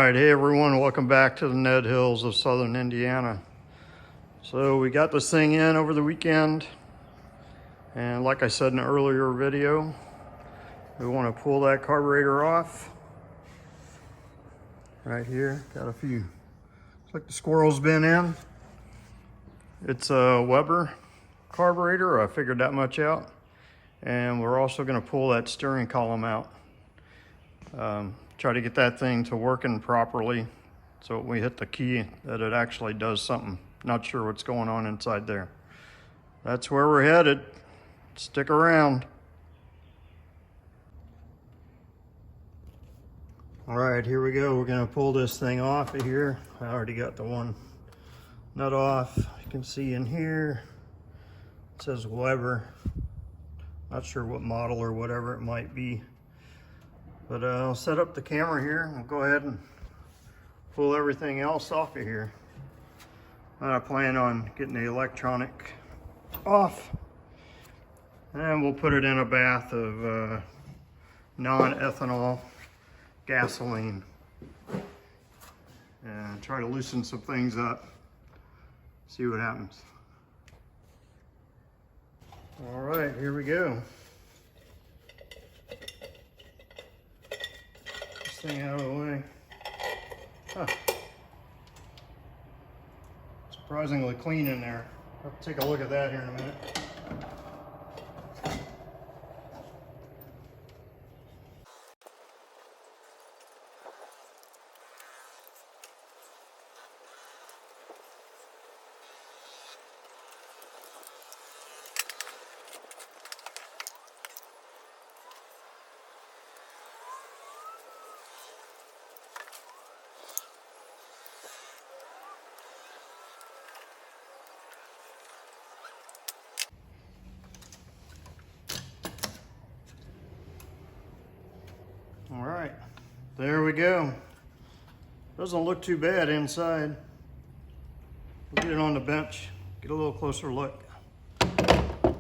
All right, hey everyone, welcome back to the Ned Hills of Southern Indiana. So we got this thing in over the weekend, and like I said in an earlier video, we want to pull that carburetor off. Right here, got a few, looks like the squirrel's been in. It's a Weber carburetor, I figured that much out. And we're also going to pull that steering column out. Try to get that thing to working properly so when we hit the key that it actually does something. Not sure what's going on inside there. That's where we're headed. Stick around. All right, here we go. We're gonna pull this thing off of here. I already got the one nut off. You can see in here, it says Weber. Not sure what model or whatever it might be. But I'll set up the camera here. We'll go ahead and pull everything else off of here. I plan on getting the electronic off. And we'll put it in a bath of non-ethanol gasoline. And try to loosen some things up. See what happens. All right, here we go. Thing out of the way. Huh. Surprisingly clean in there. I'll take a look at that here in a minute. All right, there we go. Doesn't look too bad inside. We'll get it on the bench, get a little closer look. All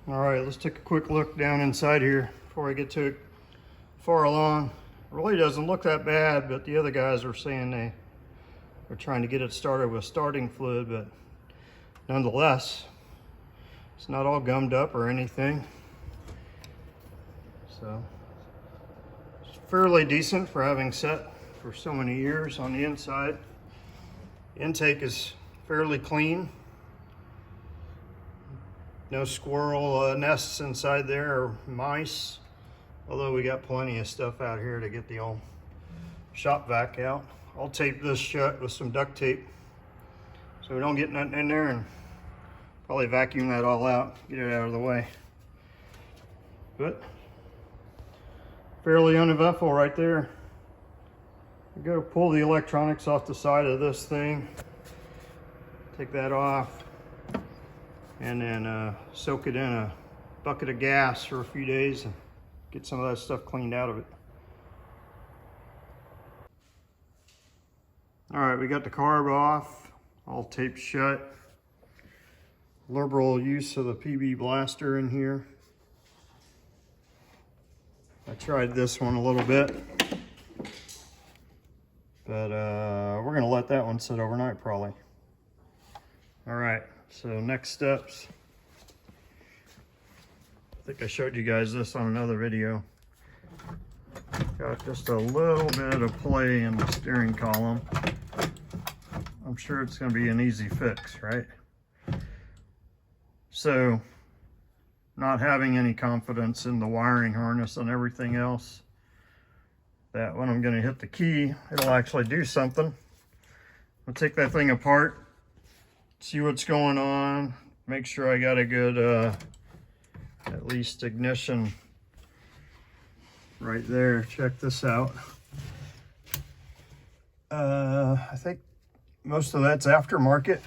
right, let's take a quick look down inside here before I get to it far along. It really doesn't look that bad, but the other guys are saying they are trying to get it started with starting fluid, but nonetheless, it's not all gummed up or anything. So fairly decent for having set for so many years on the inside. Intake is fairly clean. No squirrel nests inside there or mice, although we got plenty of stuff out here to get the old shop vac out. I'll tape this shut with some duct tape so we don't get nothing in there, and probably vacuum that all out, get it out of the way. But fairly uneventful right there. We go pull the electronics off the side of this thing, take that off, and then soak it in a bucket of gas for a few days and get some of that stuff cleaned out of it. All right, we got the carb off, all taped shut. Liberal use of the PB blaster in here. I tried this one a little bit, but we're gonna let that one sit overnight probably. All right, so next steps. I think I showed you guys this on another video. Got just a little bit of play in the steering column. I'm sure it's gonna be an easy fix, right? So, not having any confidence in the wiring harness and everything else, that when I'm going to hit the key, it'll actually do something. I'll take that thing apart, see what's going on, make sure I got a good, at least ignition right there. Check this out. I think most of that's aftermarket.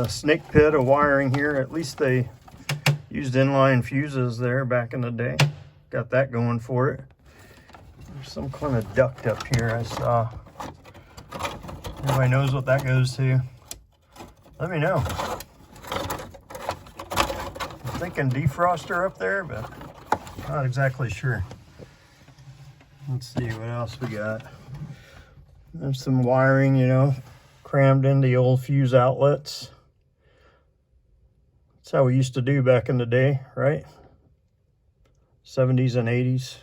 Snake pit of wiring here. At least they used inline fuses there back in the day. Got that going for it. There's some kind of duct up here I saw. Everybody knows what that goes to. Let me know. I'm thinking defroster up there, but not exactly sure. Let's see what else we got. There's some wiring, you know, crammed in the old fuse outlets. That's how we used to do back in the day, right? 70s and 80s.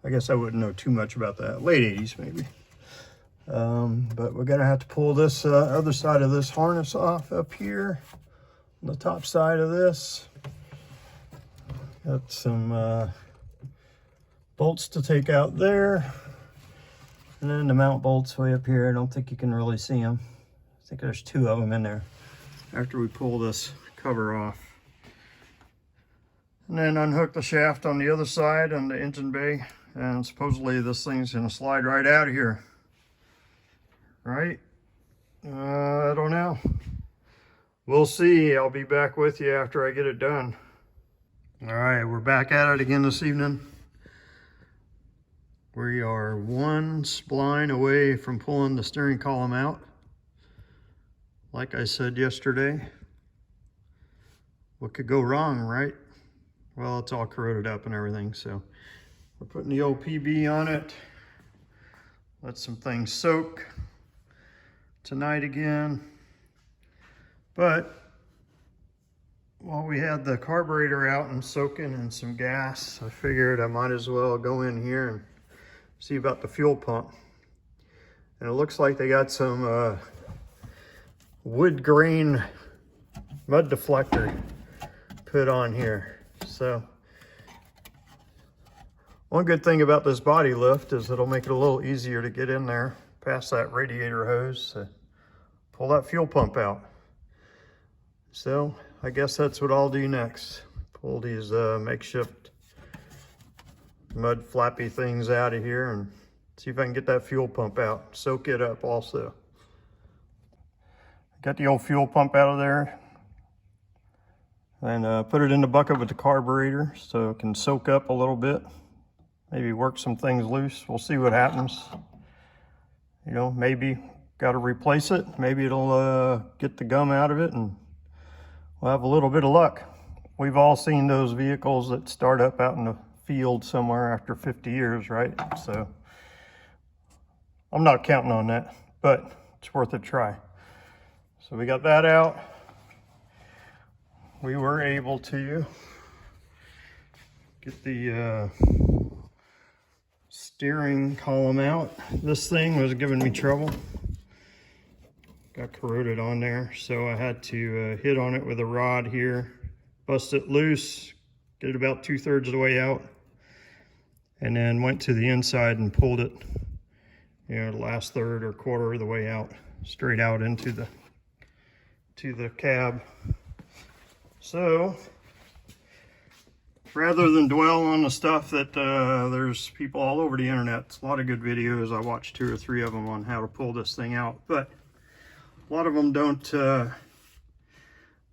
I guess I wouldn't know too much about that. Late 80s maybe. But we're gonna have to pull this other side of this harness off up here on the top side of this. Got some bolts to take out there, and then the mount bolts way up here. I don't think you can really see them. I think there's 2 of them in there after we pull this cover off. And then unhook the shaft on the other side on the engine bay, and supposedly this thing's gonna slide right out of here. Right? I don't know. We'll see. I'll be back with you after I get it done. All right, we're back at it again this evening. We are 1 spline away from pulling the steering column out. Like I said yesterday, what could go wrong, right? Well, it's all corroded up and everything, so we're putting the old PB on it. Let some things soak tonight again. But while we had the carburetor out and soaking in some gas, I figured I might as well go in here and see about the fuel pump. And it looks like they got some wood grain mud deflector put on here. So one good thing about this body lift is it'll make it a little easier to get in there past that radiator hose to pull that fuel pump out. So I guess that's what I'll do next. Pull these makeshift mud flappy things out of here and see if I can get that fuel pump out. Soak it up also. Got the old fuel pump out of there and put it in the bucket with the carburetor so it can soak up a little bit. Maybe work some things loose. We'll see what happens. You know, maybe got to replace it. Maybe it'll get the gum out of it and we'll have a little bit of luck. We've all seen those vehicles that start up out in the field somewhere after 50 years, right? So I'm not counting on that, but it's worth a try. So we got that out. We were able to get the steering column out. This thing was giving me trouble. Got corroded on there, so I had to hit on it with a rod here, bust it loose, get it about 2/3 of the way out, and then went to the inside and pulled it, you know, the last third or quarter of the way out, straight out into the cab. So rather than dwell on the stuff that there's people all over the internet, it's a lot of good videos. I watched 2 or 3 of them on how to pull this thing out, but a lot of them don't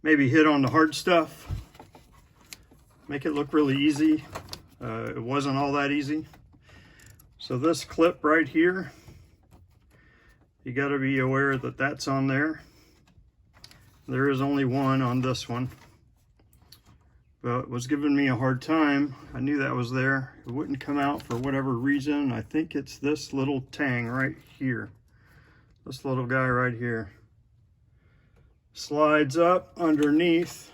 maybe hit on the hard stuff, make it look really easy. It wasn't all that easy. So this clip right here, you got to be aware that that's on there. There is only one on this one, but it was giving me a hard time. I knew that was there. It wouldn't come out for whatever reason. I think it's this little tang right here. This little guy right here. Slides up underneath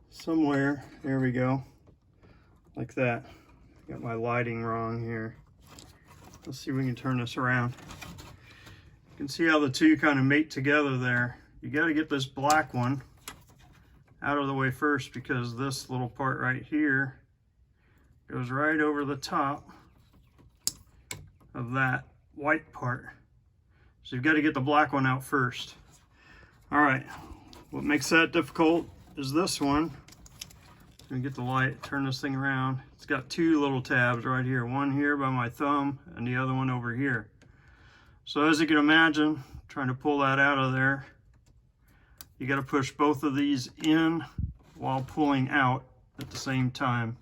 somewhere. There we go. Like that. Got my lighting wrong here. Let's see if we can turn this around. You can see how the two kind of mate together there. You got to get this black one out of the way first, because this little part right here goes right over the top of that white part. So you've got to get the black one out first. All right, what makes that difficult is this one. Let me get the light, turn this thing around. It's got 2 little tabs right here. One here by my thumb and the other one over here. So as you can imagine, trying to pull that out of there, you got to push both of these in while pulling out at the same time.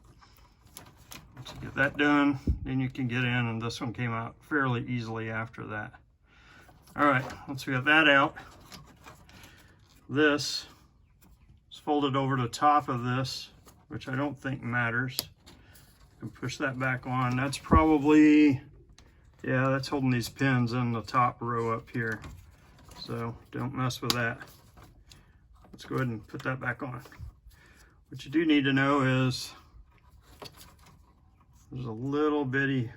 Once you get that done, then you can get in, and this one came out fairly easily after that. All right, once we got that out, this is folded over the top of this. which I don't think matters. You can push that back on. That's probably, yeah, that's holding these pins in the top row up here. So don't mess with that. Let's go ahead and put that back on. What you do need to know is there's a little bitty,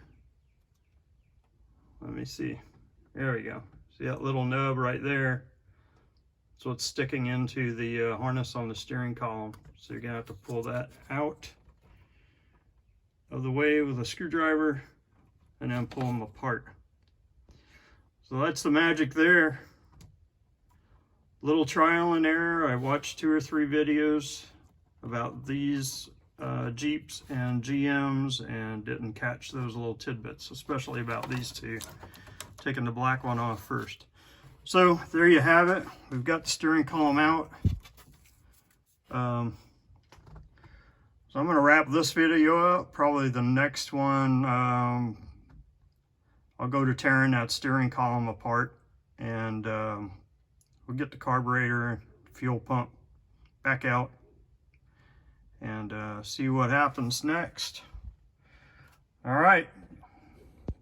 let me see, there we go. See that little nub right there? That's what's sticking into the harness on the steering column. So you're gonna have to pull that out of the way with a screwdriver and then pull them apart. So that's the magic there. Little trial and error. I watched 2 or 3 videos about these Jeeps and GMs and didn't catch those little tidbits, especially about these two. Taking the black one off first. So there you have it. We've got the steering column out. So I'm going to wrap this video up. Probably the next one, I'll go to tearing that steering column apart, and we'll get the carburetor, fuel pump back out, and see what happens next. All right,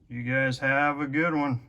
you guys have a good one.